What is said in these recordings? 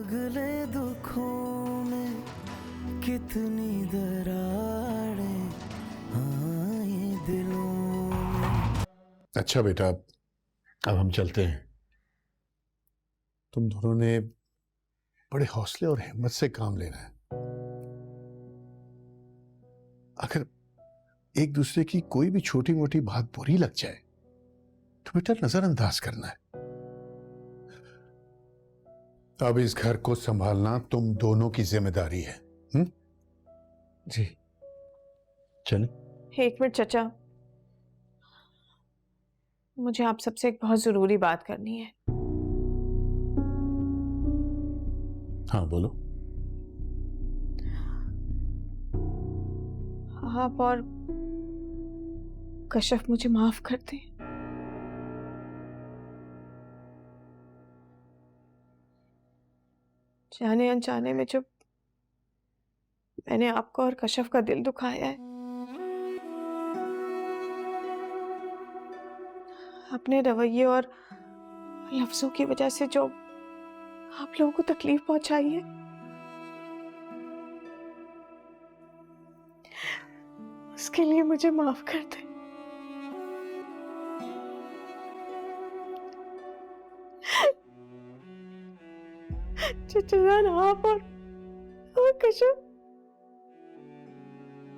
पगले दुखों में कितनी दरारें आए दिलों में। अच्छा बेटा, अब हम चलते हैं। तुम दोनों ने बड़े हौसले और हिम्मत से काम लेना है। अगर एक दूसरे की कोई भी छोटी मोटी बात बुरी लग जाए तो बेटा नजरअंदाज करना है। अब इस घर को संभालना तुम दोनों की जिम्मेदारी है। जी चलें। एक मिनट चचा, मुझे आप सबसे एक बहुत जरूरी बात करनी है। हाँ बोलो। आप और कश्यप मुझे माफ कर दें। जाने अनजाने में जब मैंने आपका और कश्यप का दिल दुखाया है, अपने रवैये और लफ्जों की वजह से जो आप लोगों को तकलीफ पहुंचाई है, उसके लिए मुझे माफ कर दें। चचाजान, आप और कश्यप,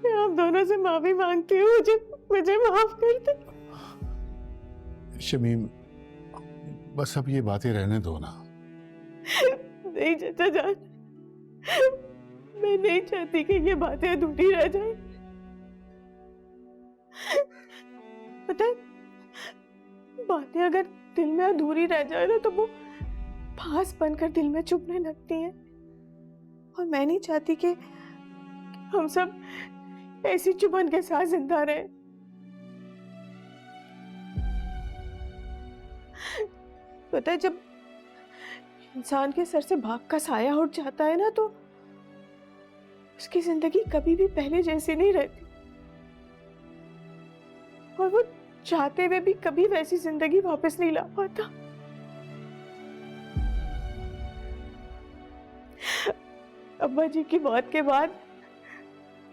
मैं आप दोनों से माफी मांगती हूँ। मुझे माफ कर दे। शमीम, बस अब ये बातें रहने दो ना। नहीं चचाजान, मैं नहीं चाहती कि ये बातें अधूरी रह जाए। पता है, बातें अगर दिल में अधूरी रह जाए ना तो वो फांस बनकर दिल में चुभने लगती हैं, और मैं नहीं चाहती कि हम सब ऐसी चुभन के साथ जिंदा रहे। पता है, जब इंसान के सर से भाग का साया उठ जाता है ना तो उसकी जिंदगी कभी भी पहले जैसी नहीं रहती, और वो चाहते हुए भी कभी वैसी जिंदगी वापस नहीं ला पाता। अब्बा जी की मौत के बाद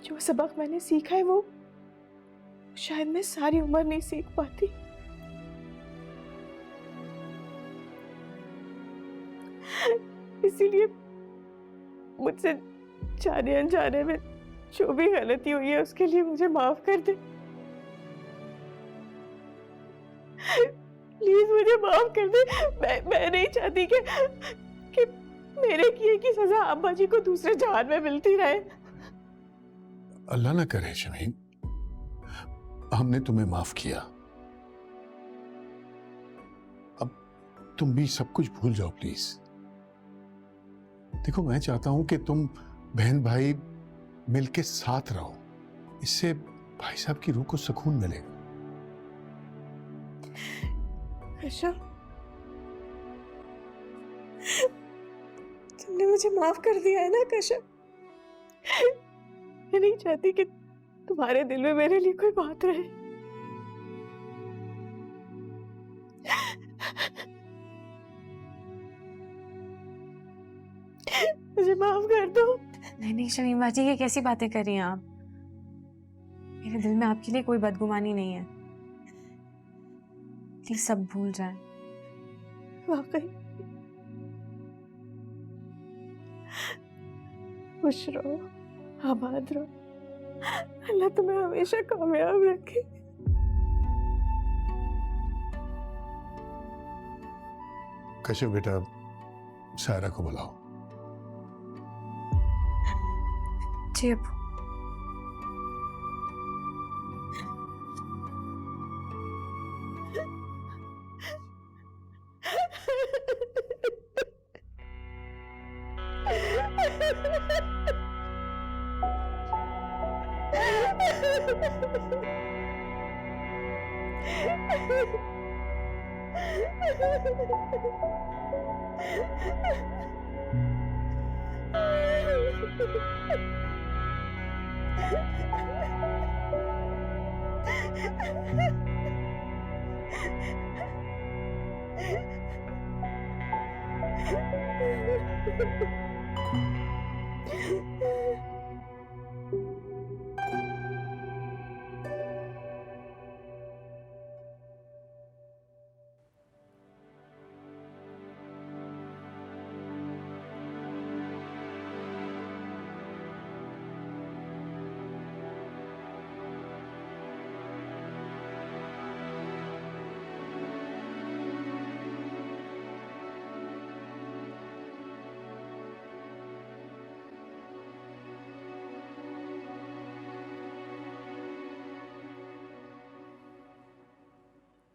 जो सबक मैंने सीखा है वो शायद मैं सारी उम्र नहीं सीख पाती। इसीलिए मुझसे जाने अनजाने में जो भी गलती हुई है उसके लिए मुझे माफ कर दे। प्लीज मुझे माफ कर दे। मैं नहीं चाहती कि मेरे किए की सजा अब्बा जी को दूसरे जहान में मिलती रहे। अल्लाह ना करे शमीम, हमने तुम्हें माफ किया, अब तुम भी सब कुछ भूल जाओ प्लीज। देखो, मैं चाहता हूं कि तुम बहन भाई मिलके साथ रहो, इससे भाई साहब की रूह को सुकून मिलेगा। कश्यप, तुमने मुझे माफ कर दिया है ना कश्यप? मैं नहीं चाहती कि तुम्हारे दिल में मेरे लिए कोई बात रहे। मुझे माफ कर दो। नहीं शमीम बाजी, ये कैसी बातें कर रही हैं आप? मेरे दिल में आपके लिए कोई बदगुमानी नहीं है। प्लीज सब भूल जाएं। वाकई खुश रहो, आबाद रहो, अल्लाह तुम्हें हमेशा कामयाब रखे। कश्यप बेटा, सायरा को बुलाओ। जी अब्बू।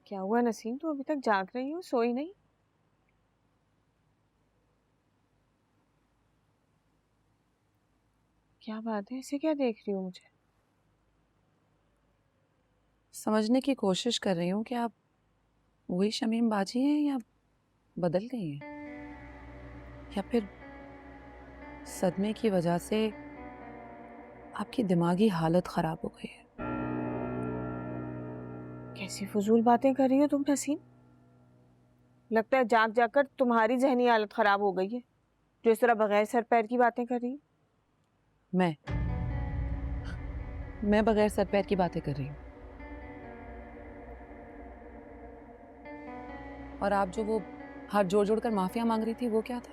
क्या हुआ नसीम, तू अभी तक जाग रही हो, सोई नहीं? क्या बात है, ऐसे क्या देख रही हो मुझे? समझने की कोशिश कर रही हूँ कि आप वही शमीम बाजी हैं या बदल गई हैं, या फिर सदमे की वजह से आपकी दिमागी हालत खराब हो गई है। कैसी फजूल बातें कर रही हो तुम नसीम? लगता है जाग जाकर तुम्हारी जहनी हालत खराब हो गई है, जो इस तरह बगैर सर पैर की बातें कर रही हो। मैं बगैर सर पैर की बातें कर रही हूँ? और आप जो वो हाथ जोड़ जोड़ कर माफिया मांग रही थी, वो क्या था?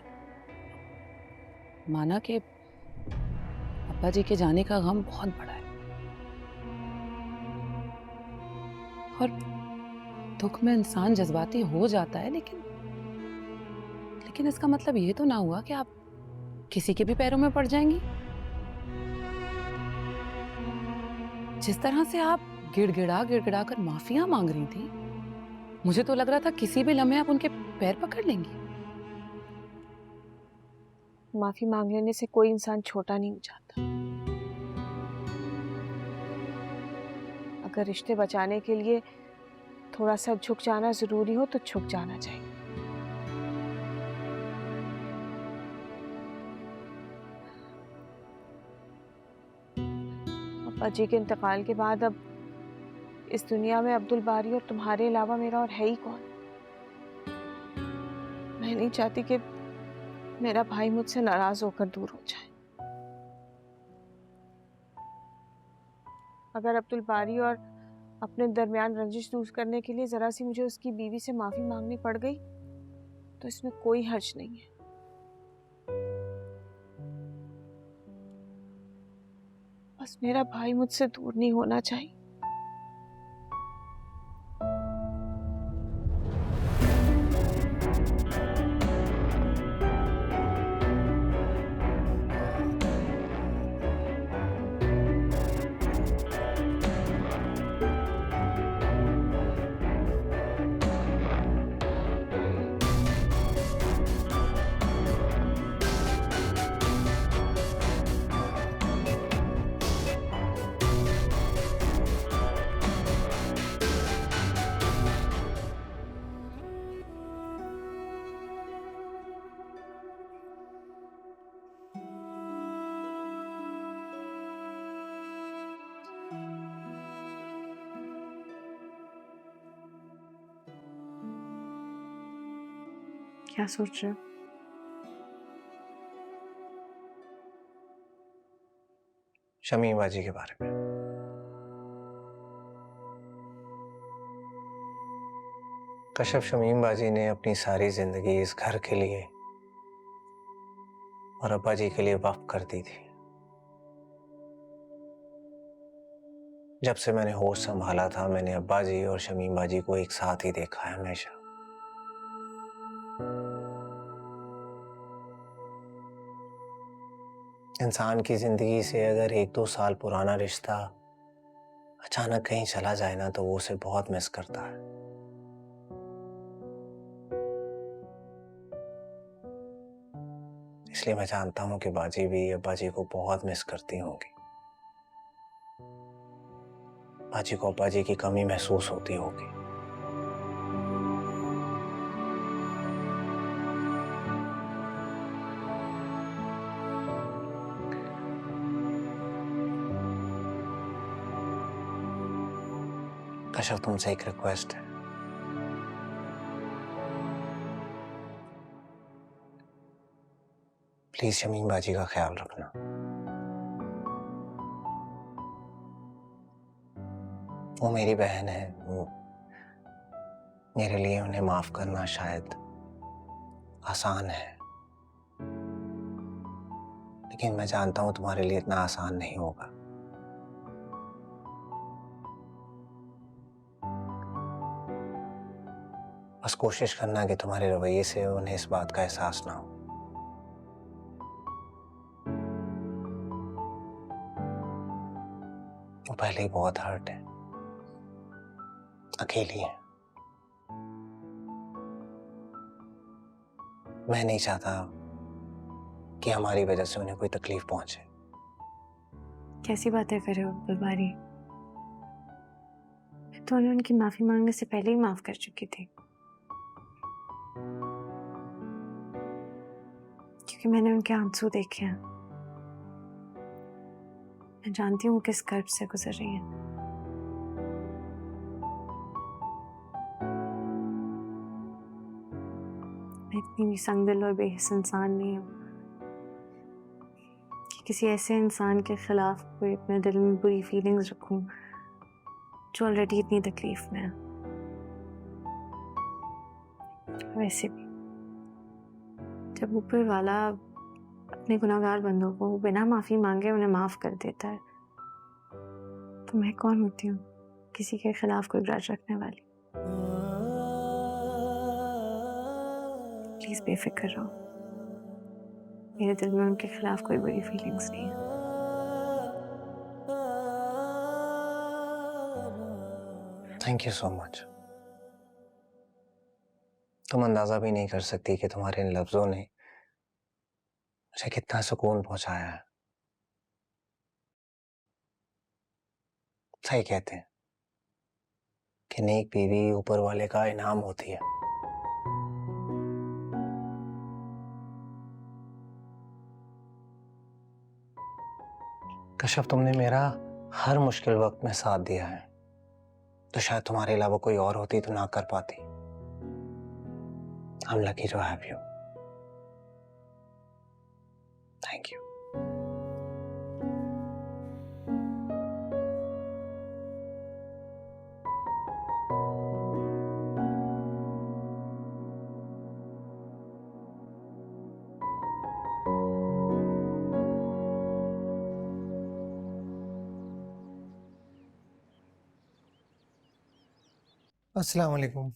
माना कि अब्बा जी के जाने का गम बहुत बड़ा है और दुख में इंसान जज्बाती हो जाता है, लेकिन इसका मतलब ये तो ना हुआ कि आप किसी के भी पैरों में पड़ जाएंगी। जिस तरह से आप गिड़गिड़ा गिड़गिड़ा कर माफिया मांग रही थी, मुझे तो लग रहा था किसी भी लम्हे आप उनके पैर पकड़ लेंगी। माफी मांग लेने से कोई इंसान छोटा नहीं हो जाता। अगर रिश्ते बचाने के लिए थोड़ा सा झुक जाना जरूरी हो तो झुक जाना चाहिए। अब्बा जी के इंतकाल के बाद अब इस दुनिया में अब्दुल बारी और तुम्हारे अलावा मेरा और है ही कौन? मैं नहीं चाहती कि मेरा भाई मुझसे नाराज होकर दूर हो जाए। अगर अब्दुल बारी और अपने दरमियान रंजिश दूर करने के लिए जरा सी मुझे उसकी बीवी से माफी मांगनी पड़ गई तो इसमें कोई हर्ज नहीं है। बस मेरा भाई मुझसे दूर नहीं होना चाहिए। क्या सोच रहे हो? शमीम बाजी के बारे में। कश्यप शमीम बाजी ने अपनी सारी जिंदगी इस घर के लिए और अब्बा जी के लिए वक्फ कर दी थी। जब से मैंने होश संभाला था, मैंने अब्बा जी और शमीम बाजी को एक साथ ही देखा है हमेशा। इंसान की जिंदगी से अगर 1-2 साल पुराना रिश्ता अचानक कहीं चला जाए ना, तो वो उसे बहुत मिस करता है। इसलिए मैं जानता हूं कि बाजी भी अब्बा जी को बहुत मिस करती होंगी। बाजी को अब्बा जी की कमी महसूस होती होगी। कश्यप, तुमसे एक रिक्वेस्ट है। प्लीज शमीम बाजी का ख्याल रखना। वो मेरी बहन है, मेरे लिए उन्हें माफ करना शायद आसान है, लेकिन मैं जानता हूं तुम्हारे लिए इतना आसान नहीं होगा। बस कोशिश करना कि तुम्हारे रवैये से उन्हें इस बात का एहसास ना हो। वो पहले ही बहुत हर्ट है, अकेली है। मैं नहीं चाहता कि हमारी वजह से उन्हें कोई तकलीफ पहुंचे। कैसी बातें कर रहे हो अब्दुल बारी? मैं तो उन्हें उनकी माफी मांगने से पहले ही माफ कर चुकी थी, क्योंकि मैंने उनके आंसू देखे हैं। मैं जानती हूँ किस कर्ब से गुजर रही हैं। मैं इतनी भी संगदिल और बेहिस इंसान नहीं हूँ कि किसी ऐसे इंसान के खिलाफ कोई अपने दिल में बुरी फीलिंग्स रखूं जो ऑलरेडी इतनी तकलीफ में है। वैसे भी जब ऊपर वाला अपने गुनाहगार बंदों को बिना माफी मांगे उन्हें माफ कर देता है, तो मैं कौन होती हूँ किसी के खिलाफ कोई ग्रज रखने वाली। प्लीज बेफिक्र रहो, मेरे दिल में उनके खिलाफ कोई बुरी फीलिंग्स नहीं है। Thank you so much. तुम अंदाजा भी नहीं कर सकती कि तुम्हारे इन लफ्जों ने मुझे कितना सुकून पहुंचाया है। सही कहते हैं कि नेक बीवी ऊपर वाले का इनाम होती है। कश्यप, तुमने मेरा हर मुश्किल वक्त में साथ दिया है, तो शायद तुम्हारे अलावा कोई और होती तो ना कर पाती। I'm lucky to have you. Thank you. अस्सलाम वालेकुम।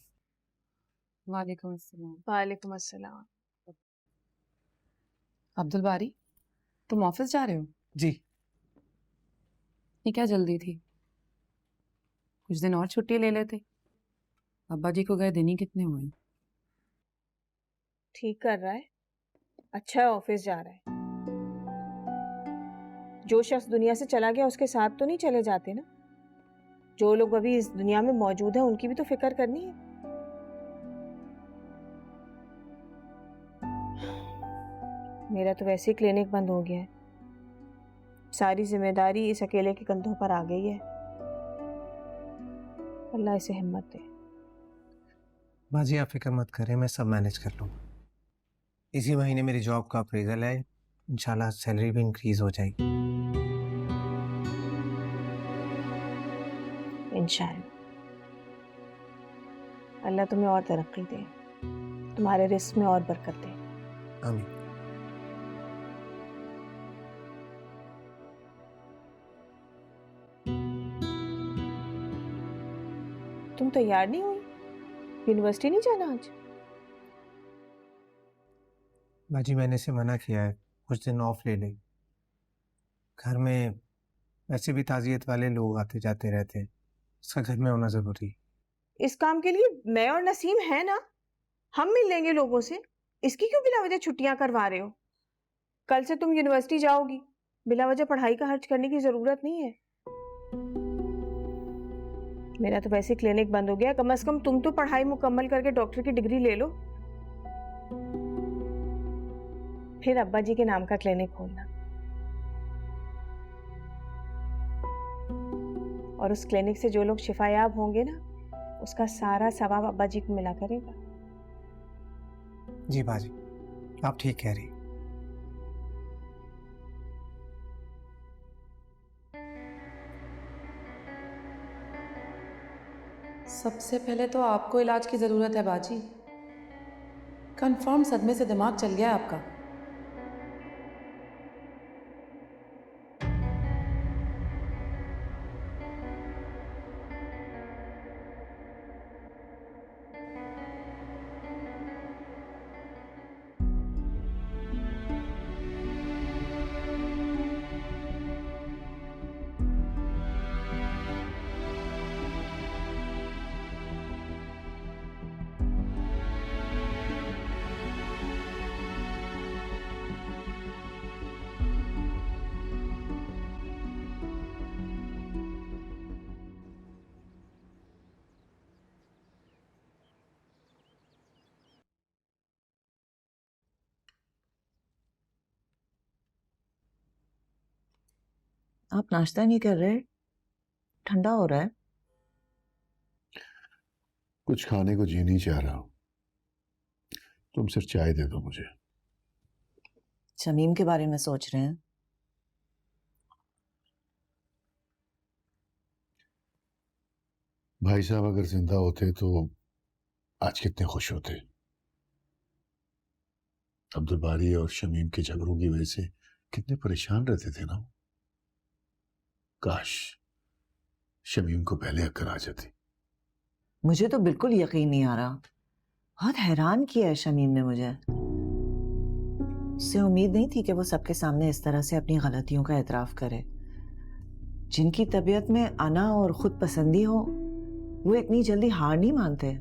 वालेकुम अस्सलाम। वालेकुम अस्सलाम। अब्दुल बारी, तुम ऑफिस जा रहे हो? जी। ये क्या जल्दी थी? कुछ दिन और छुट्टी ले लेते। अब्बा जी को गए दिन ही कितने हुए। ठीक कर रहा है, अच्छा है ऑफिस जा रहा है। जो शख्स दुनिया से चला गया उसके साथ तो नहीं चले जाते ना। जो लोग अभी इस दुनिया में मौजूद हैं उनकी भी तो फिक्र करनी है। मेरा तो वैसे ही क्लिनिक बंद हो गया है, सारी जिम्मेदारी इस अकेले के कंधों पर आ गई है। अल्लाह इसे हिम्मत दे। बाजी, आप फिक्र मत करें, मैं सब मैनेज कर लूँगा। इसी महीने मेरी जॉब का अप्रेजल है, इंशाल्लाह सैलरी भी इंक्रीज हो जाएगी। इंशाल्लाह अल्लाह तुम्हें और तरक्की दे, तुम्हारे रिस्क में और बरकत दे। आमीन। तुम तैयार नहीं हुई? यूनिवर्सिटी नहीं जाना आज? बाजी, मैंने इसे मना किया है, कुछ दिन ऑफ ले ले। घर में वैसे भी ताजियत वाले लोग आते जाते रहते हैं, इसका घर में होना जरूरी है। इस काम के लिए मैं और नसीम है ना, हम मिल लेंगे लोगों से। इसकी क्यों बिला वजह छुट्टियां करवा रहे हो? कल से तुम यूनिवर्सिटी जाओगी, बिला वजह पढ़ाई का खर्च करने की जरूरत नहीं है। मेरा तो वैसे क्लिनिक बंद हो गया, कम से कम तुम तो पढ़ाई मुकम्मल करके डॉक्टर की डिग्री ले लो, फिर अब्बा जी के नाम का क्लिनिक खोलना। और उस क्लिनिक से जो लोग शिफायाब होंगे ना, उसका सारा सवाब अब्बा जी को मिला करेगा। जी बाजी, आप ठीक कह रही। सबसे पहले तो आपको इलाज की ज़रूरत है बाजी। कंफर्म सदमे से दिमाग चल गया है आपका। आप नाश्ता नहीं कर रहे? ठंडा हो रहा है। कुछ खाने को जी नहीं चाह रहा हूं। तुम सिर्फ चाय दे दो मुझे। शमीम के बारे में सोच रहे हैं? भाई साहब अगर जिंदा होते तो आज कितने खुश होते। अब्दुल बारी और शमीम के झगड़ों की वजह से कितने परेशान रहते थे ना। काश शमीम को पहले अक्ल आ जाती। मुझे तो बिल्कुल यकीन नहीं आ रहा। बहुत हैरान किया है शमीम ने मुझे। उससे उम्मीद नहीं थी कि वो सबके सामने इस तरह से अपनी गलतियों का एतराफ करे। जिनकी तबीयत में अना और खुद पसंदी हो वो इतनी जल्दी हार नहीं मानते।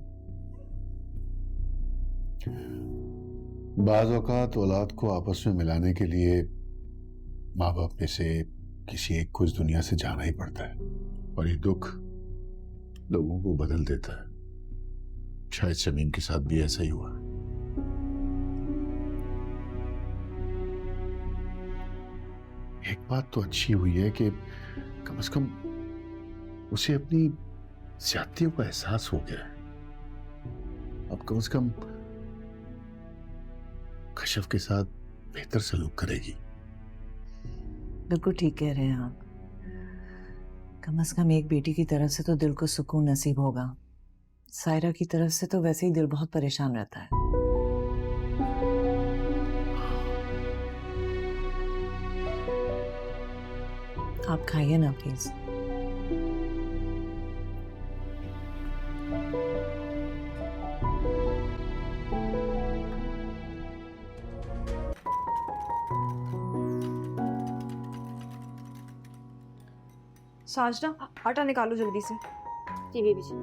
बाज़ औक़ात औलाद को आपस में मिलाने के लिए माँ बाप में से किसी एक को इस दुनिया से जाना ही पड़ता है और ये दुख लोगों को बदल देता है। शायद शमीम के साथ भी ऐसा ही हुआ। एक बात तो अच्छी हुई है कि कम से कम उसे अपनी ज्यादतियों का एहसास हो गया है। अब कम से कम कशफ के साथ बेहतर सलूक करेगी। बिल्कुल ठीक कह रहे हैं आप। कम से कम एक बेटी की तरफ से तो दिल को सुकून नसीब होगा। सायरा की तरफ से तो वैसे ही दिल बहुत परेशान रहता है। आप खाइए ना प्लीज। साजना आटा निकालो जल्दी से। जी बीबी जी।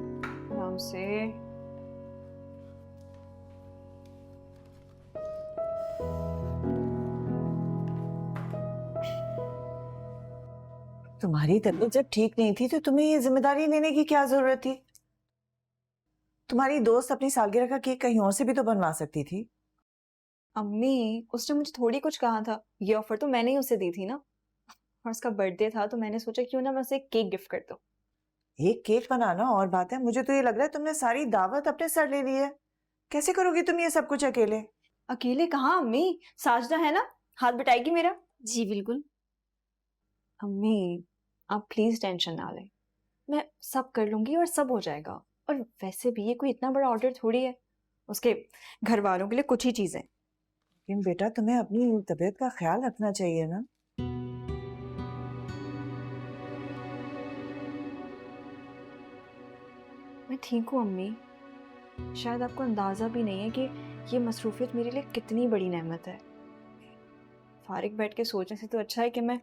आराम से। तुम्हारी तबीयत जब ठीक नहीं थी तो तुम्हें ये जिम्मेदारी लेने की क्या जरूरत थी? तुम्हारी दोस्त अपनी सालगिरह का केक कहीं और से भी तो बनवा सकती थी। अम्मी उसने मुझे थोड़ी कुछ कहा था। ये ऑफर तो मैंने ही उसे दी थी ना। और उसका बर्थडे था तो मैंने सोचा क्यों ना मैं उसे एक केक गिफ्ट कर दूं। एक केक बनाना और बात है। मुझे तो ये लग रहा है तुमने सारी दावत अपने सर ले ली है। कैसे करोगी तुम ये सब कुछ अकेले? अकेले कहाँ अम्मी, साजना है ना, हाथ बटाएगी मेरा। जी बिल्कुल। अम्मी आप प्लीज टेंशन ना लें, मैं सब कर लूंगी और सब हो जाएगा। और वैसे भी ये कोई इतना बड़ा ऑर्डर थोड़ी है, उसके घर वालों के लिए कुछ ही चीजें। लेकिन बेटा तुम्हें अपनी तबीयत का ख्याल रखना चाहिए ना। मैं ठीक हूँ अम्मी। शायद आपको अंदाजा भी नहीं है कि ये मसरूफियत मेरे लिए कितनी बड़ी नेमत है। फारिग बैठ के सोचने से तो अच्छा है कि मैं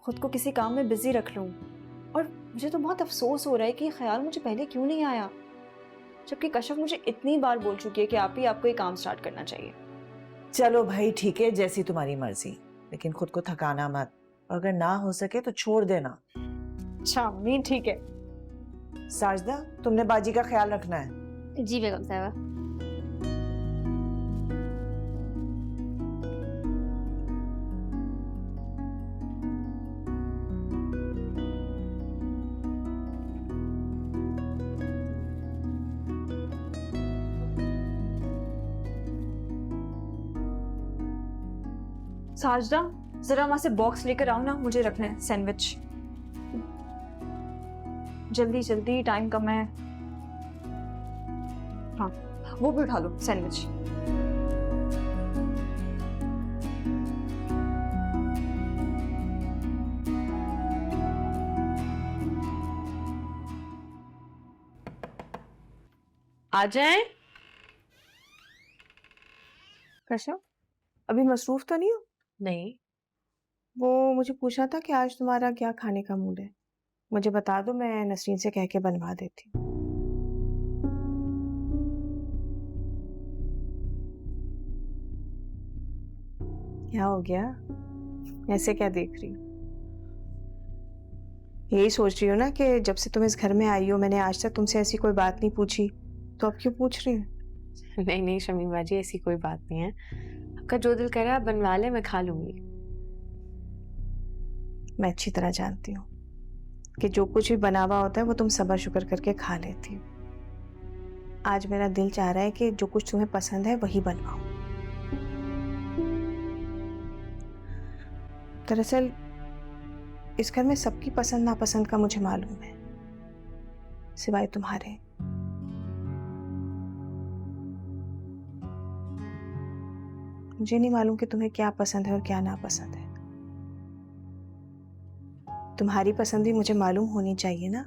खुद को किसी काम में बिजी रख लूँ। और मुझे तो बहुत अफसोस हो रहा है कि ये ख्याल मुझे पहले क्यों नहीं आया, जबकि कशफ मुझे इतनी बार बोल चुकी है कि आपको ये काम स्टार्ट करना चाहिए। चलो भाई ठीक है, जैसी तुम्हारी मर्जी, लेकिन खुद को थकाना मत। और अगर ना हो सके तो छोड़ देना। अच्छा अम्मी ठीक है। साजदा तुमने बाजी का ख्याल रखना है। जी बेगम साहबा। साजदा जरा वहां से बॉक्स लेकर आओ ना, मुझे रखना है सैंडविच। जल्दी जल्दी, टाइम कम है। हाँ, वो भी उठा लो सैंडविच। आ जाए। कश्यप, अभी मसरूफ तो नहीं हो? नहीं, वो मुझे पूछा था कि आज तुम्हारा क्या खाने का मूड है। मुझे बता दो, मैं नसरीन से कह के बनवा देती हूँ। क्या हो गया? ऐसे क्या देख रही हो? यही सोच रही हो ना कि जब से तुम इस घर में आई हो मैंने आज तक तुमसे ऐसी कोई बात नहीं पूछी, तो अब क्यों पूछ रही हो? नहीं नहीं शमीम बाजी, ऐसी कोई बात नहीं है। आपका जो दिल करे आप बनवा ले, मैं खा लूंगी। मैं अच्छी तरह जानती हूँ कि जो कुछ भी बना हुआ होता है वो तुम सब्र शुक्र करके खा लेती हो। आज मेरा दिल चाह रहा है कि जो कुछ तुम्हें पसंद है वही बनवाऊं। दरअसल इस घर में सबकी पसंद नापसंद का मुझे मालूम है, सिवाय तुम्हारे। मुझे नहीं मालूम कि तुम्हें क्या पसंद है और क्या नापसंद है। तुम्हारी पसंद भी मुझे मालूम होनी चाहिए ना।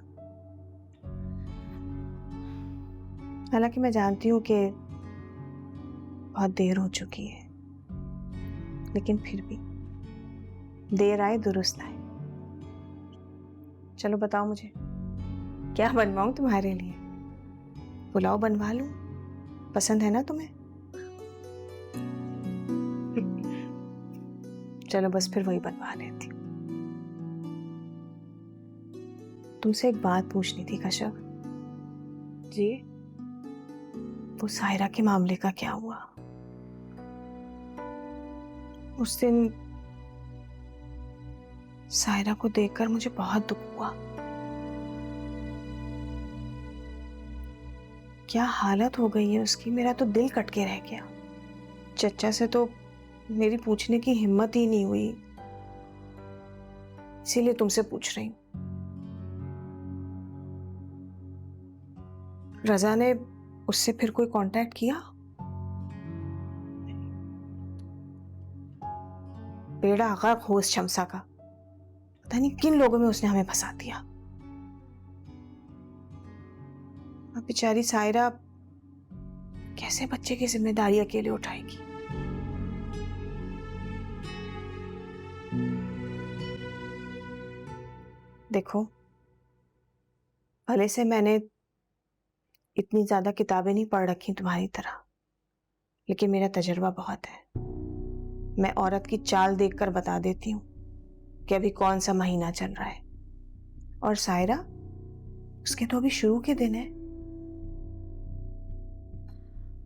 हालांकि मैं जानती हूँ कि बहुत देर हो चुकी है, लेकिन फिर भी देर आए दुरुस्त आए। चलो बताओ मुझे, क्या बनवाऊं तुम्हारे लिए? पुलाव बनवा लूं? पसंद है ना तुम्हें? चलो बस फिर वही बनवा लेती हूँ। तुमसे एक बात पूछनी थी कश्यप। जी? वो सायरा के मामले का क्या हुआ? उस दिन सायरा को देखकर मुझे बहुत दुख हुआ। क्या हालत हो गई है उसकी, मेरा तो दिल कट के रह गया। चचा से तो मेरी पूछने की हिम्मत ही नहीं हुई, इसीलिए तुमसे पूछ रही हूँ। रजा ने उससे फिर कोई कांटेक्ट किया? बेड़ा गर्क हो उस शमसा का, पता नहीं किन लोगों में उसने हमें फंसा दिया। अब बेचारी सायरा कैसे बच्चे की जिम्मेदारी अकेले उठाएगी? देखो, भले से मैंने इतनी ज्यादा किताबें नहीं पढ़ रखी तुम्हारी तरह, लेकिन मेरा तजुर्बा बहुत है। मैं औरत की चाल देखकर बता देती हूँ कि अभी कौन सा महीना चल रहा है। और सायरा, उसके तो अभी शुरू के दिन है।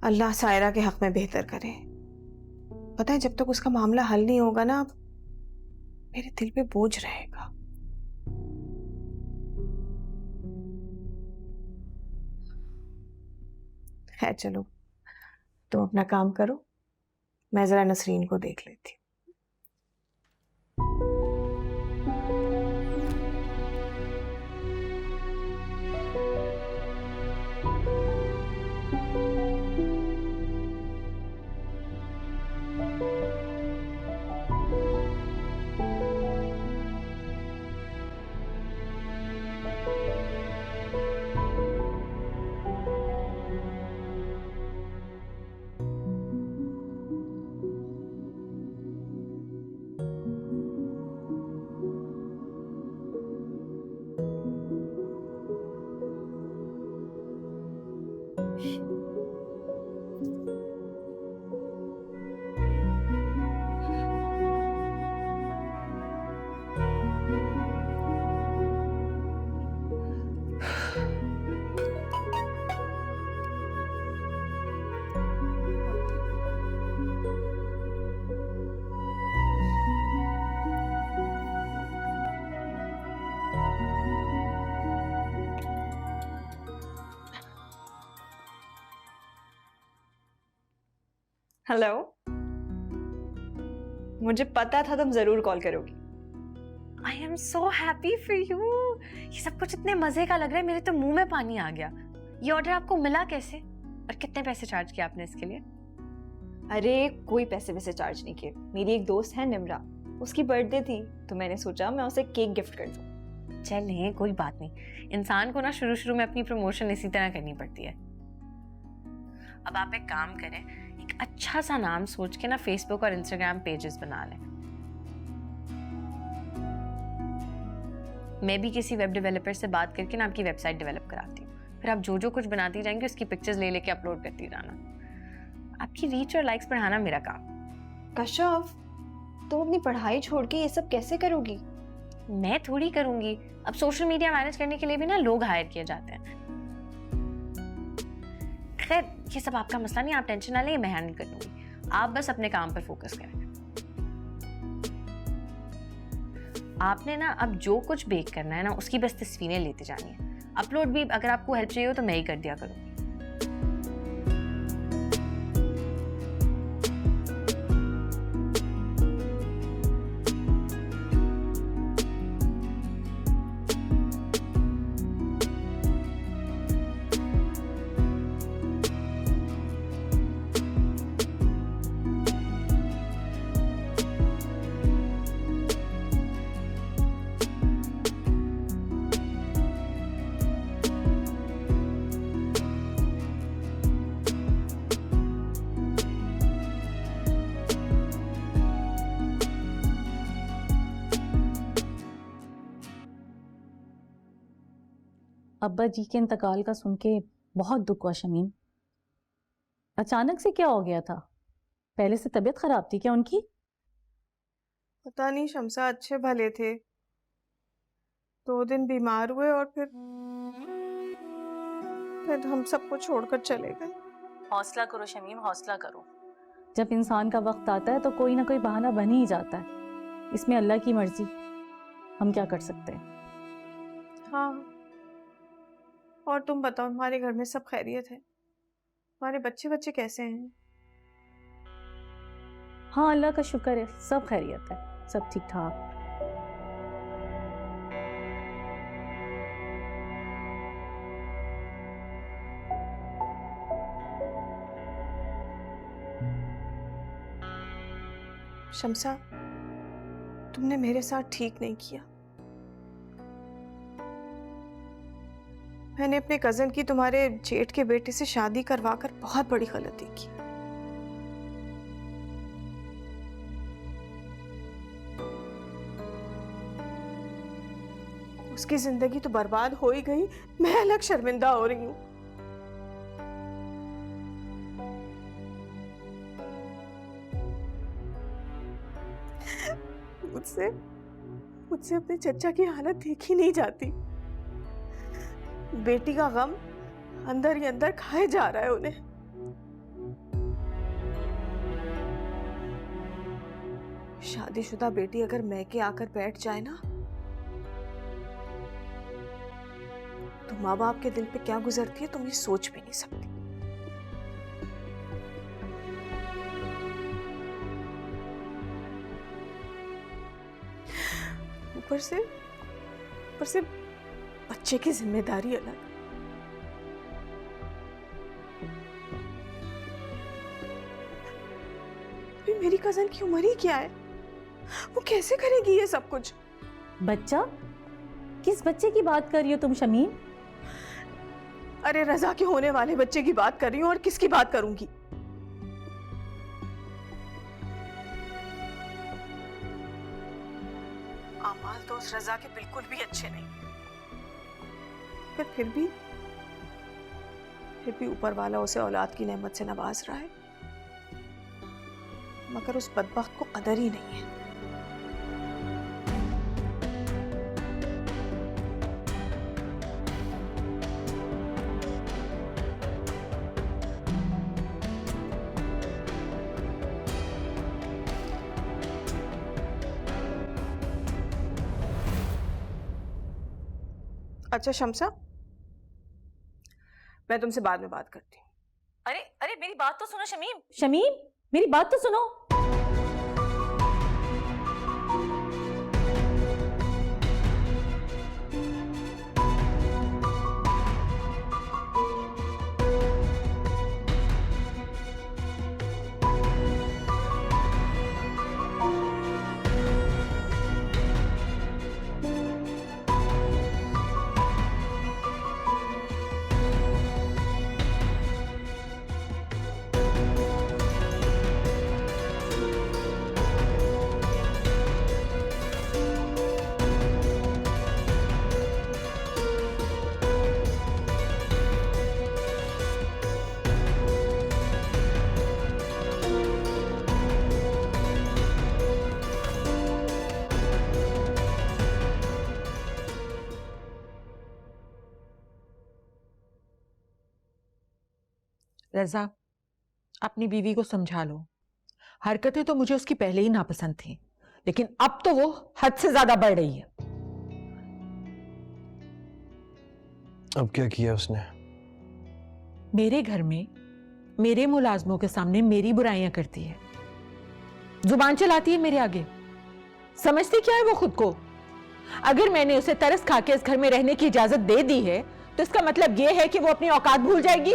अल्लाह सायरा के हक में बेहतर करे। पता है, जब तक उसका मामला हल नहीं होगा ना, मेरे दिल पे बोझ रहेगा। है, चलो तुम अपना काम करो, मैं जरा नसरीन को देख लेती हूँ। हेलो, मुझे पता था तुम जरूर कॉल करोगी। I am so happy for you. ये सब कुछ इतने मजे का लग रहा है, मेरे तो मुंह में पानी आ गया। ये ऑर्डर आपको मिला कैसे? और कितने पैसे चार्ज किए आपने इसके लिए? अरे कोई पैसे वैसे चार्ज नहीं किए। मेरी एक दोस्त है निम्रा, उसकी बर्थडे थी तो मैंने सोचा मैं उसे केक गिफ्ट कर दूं। चलिए कोई बात नहीं, इंसान को ना शुरू शुरू में अपनी प्रमोशन इसी तरह करनी पड़ती है। अब आप एक काम करें, एक अच्छा सा नाम सोच के ना फेसबुक और इंस्टाग्राम पेजेस बना लें। मैं भी किसी वेब डेवलपर से बात करके ना आपकी वेबसाइट डेवलप कराती हूँ, फिर आप जो जो कुछ बनाती जाएंगे उसकी पिक्चर्स ले लेके अपलोड करती जाना। आपकी रीच और लाइक्स बढ़ाना मेरा काम। कश्यप, तुम अपनी पढ़ाई छोड़ के ये सब कैसे करोगी? मैं थोड़ी करूंगी, अब सोशल मीडिया मैनेज करने के लिए भी ना लोग हायर किए जाते हैं। खैर ये सब आपका मसला नहीं, आप टेंशन ना लें, मैं हैंडल कर लूंगी। आप बस अपने काम पर फोकस करें। आपने ना अब जो कुछ बेक करना है ना उसकी बस तस्वीरें लेते जानी है। अपलोड भी अगर आपको हेल्प चाहिए हो तो मैं ही कर दिया करूंगी। अब्बा जी के इंतकाल का सुन के बहुत दुख हुआ शमीम। अचानक से क्या हो गया था? पहले से तबीयत खराब थी क्या उनकी? पता नहीं शमसा, अच्छे भले थे, 2 दिन बीमार हुए और फिर हम सबको छोड़कर चले गए। हौसला करो शमीम, हौसला करो। जब इंसान का वक्त आता है तो कोई ना कोई बहाना बन ही जाता है। इसमें अल्लाह की मर्जी, हम क्या कर सकते हैं। हाँ, और तुम बताओ, हमारे घर में सब खैरियत है? हमारे बच्चे बच्चे कैसे हैं? हाँ अल्लाह का शुक्र है, सब खैरियत है, सब ठीक ठाक। शमसा, तुमने मेरे साथ ठीक नहीं किया। मैंने अपने कजन की तुम्हारे जेठ के बेटे से शादी करवाकर बहुत बड़ी गलती की। उसकी जिंदगी तो बर्बाद हो ही गई, मैं अलग शर्मिंदा हो रही हूं। मुझसे अपने चचा की हालत देखी नहीं जाती। बेटी का गम अंदर ही अंदर खाए जा रहा है उन्हें। शादीशुदा बेटी अगर मैके आकर बैठ जाए ना, तो माँ बाप के दिल पे क्या गुजरती है तुम ये सोच भी नहीं सकती। ऊपर से बच्चे की जिम्मेदारी अलग। मेरी कजन की उम्र ही क्या है? वो कैसे करेगी ये सब कुछ? बच्चा? किस बच्चे की बात कर रही हो तुम शमीम? अरे रजा के होने वाले बच्चे की बात कर रही हूँ, और किसकी बात करूंगी? आमाल तो उस रजा के बिल्कुल भी अच्छे नहीं, पर फिर भी ऊपर वाला उसे औलाद की नेमत से नवाज रहा है, मगर उस बदबख्त को कदर ही नहीं है। अच्छा शमसा, मैं तुमसे बाद में बात करती हूँ। अरे अरे मेरी बात तो सुनो शमीम। शमीम मेरी बात तो सुनो। रजा, अपनी बीवी को समझा लो। हरकतें तो मुझे उसकी पहले ही नापसंद थी, लेकिन अब तो वो हद से ज्यादा बढ़ रही है। अब क्या किया उसने? मेरे घर में मेरे मुलाजमों के सामने मेरी बुराइयां करती है, जुबान चलाती है मेरे आगे। समझती क्या है वो खुद को? अगर मैंने उसे तरस खा के इस घर में रहने की इजाजत दे दी है तो इसका मतलब यह है कि वो अपनी औकात भूल जाएगी।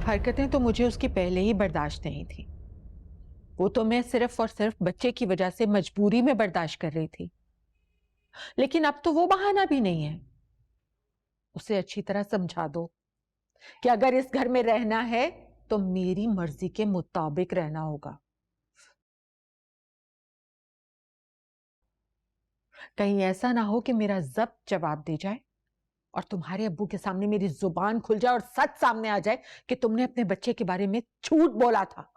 हरकतें तो मुझे उसकी पहले ही बर्दाश्त नहीं थी। वो तो मैं सिर्फ और सिर्फ बच्चे की वजह से मजबूरी में बर्दाश्त कर रही थी, लेकिन अब तो वो बहाना भी नहीं है। उसे अच्छी तरह समझा दो कि अगर इस घर में रहना है तो मेरी मर्जी के मुताबिक रहना होगा। कहीं ऐसा ना हो कि मेरा जब्त जवाब दे जाए और तुम्हारे अब्बू के सामने मेरी जुबान खुल जाए और सच सामने आ जाए कि तुमने अपने बच्चे के बारे में झूठ बोला था।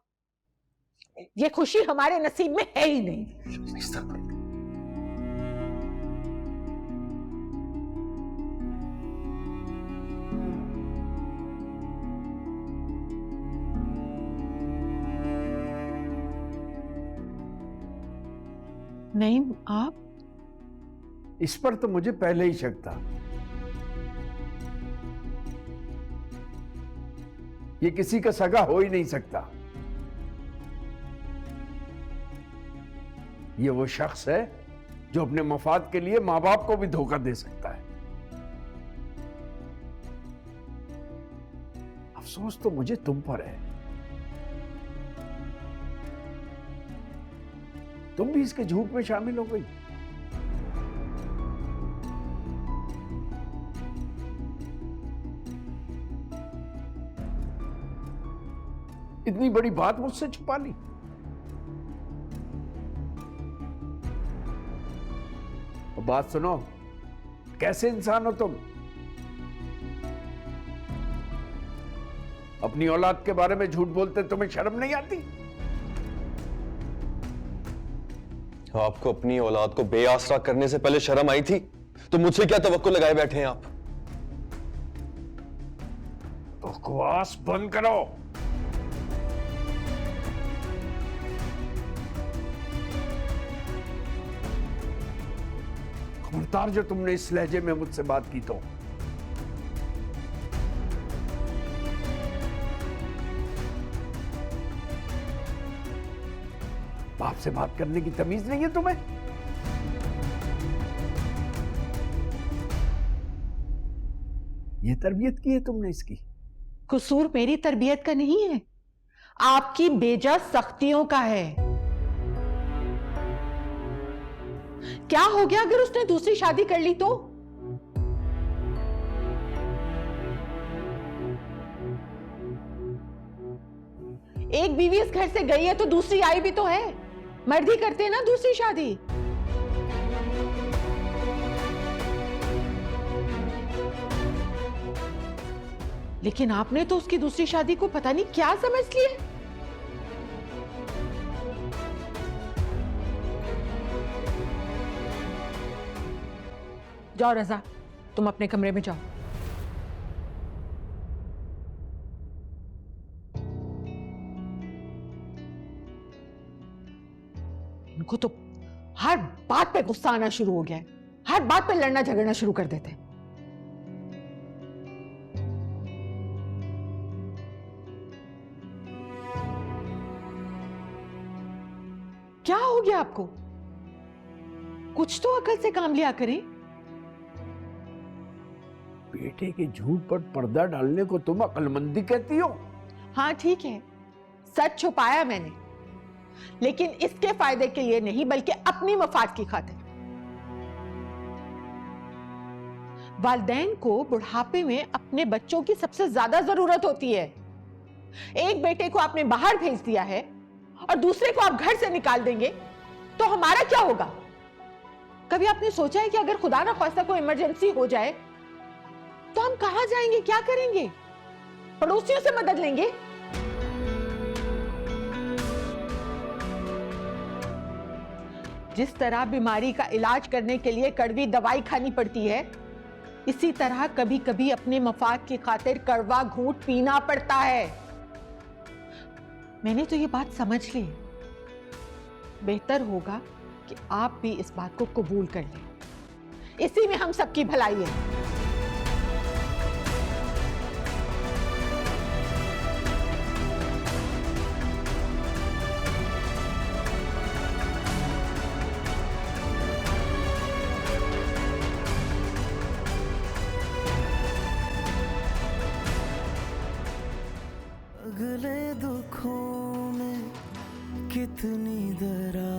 ये खुशी हमारे नसीब में है ही नहीं। नहीं, आप? इस पर तो मुझे पहले ही शक था। ये किसी का सगा हो ही नहीं सकता। ये वो शख्स है जो अपने मफाद के लिए मां बाप को भी धोखा दे सकता है। अफसोस तो मुझे तुम पर है। तुम भी इसके झूठ में शामिल हो गई। इतनी बड़ी बात मुझसे छुपा ली। और बात सुनो, कैसे इंसान हो तुम? अपनी औलाद के बारे में झूठ बोलते तुम्हें शर्म नहीं आती? आपको अपनी औलाद को बेआसरा करने से पहले शर्म आई थी तो मुझसे क्या तवक्को लगाए बैठे हैं आप? बकवास बंद करो। खबरदार जो तुमने इस लहजे में मुझसे बात की तो। बाप से बात करने की तमीज नहीं है तुम्हें? ये तरबियत की है तुमने इसकी? कसूर मेरी तरबियत का नहीं है, आपकी बेजा सख्तियों का है। क्या हो गया अगर उसने दूसरी शादी कर ली तो? एक बीवी इस घर से गई है तो दूसरी आई भी तो है। मर्द ही करते हैं ना दूसरी शादी। लेकिन आपने तो उसकी दूसरी शादी को पता नहीं क्या समझ लिया। जाओ रजा, तुम अपने कमरे में जाओ। इनको तो हर बात पे गुस्सा आना शुरू हो गया है, हर बात पे लड़ना झगड़ना शुरू कर देते हैं। क्या हो गया आपको? कुछ तो अकल से काम लिया करें। बेटे के झूठ पर पर्दा डालने को तुम अक्लमंदी कहती हो? हाँ ठीक है, सच छुपाया मैंने, लेकिन इसके फायदे के लिए नहीं बल्कि अपनी मफाद की खातिर। वालिदैन को बुढ़ापे में अपने बच्चों की सबसे ज्यादा जरूरत होती है। एक बेटे को आपने बाहर भेज दिया है और दूसरे को आप घर से निकाल देंगे तो हमारा क्या होगा? कभी आपने सोचा है कि अगर खुदा ना खास्ता कोई इमरजेंसी हो जाए तो हम कहां जाएंगे, क्या करेंगे? पड़ोसियों से मदद लेंगे? जिस तरह बीमारी का इलाज करने के लिए कड़वी दवाई खानी पड़ती है, इसी तरह कभी कभी अपने मफाद की खातिर कड़वा घूंट पीना पड़ता है। मैंने तो ये बात समझ ली। बेहतर होगा कि आप भी इस बात को कबूल कर लें, इसी में हम सबकी भलाई है। अगले दुखों में कितनी दरार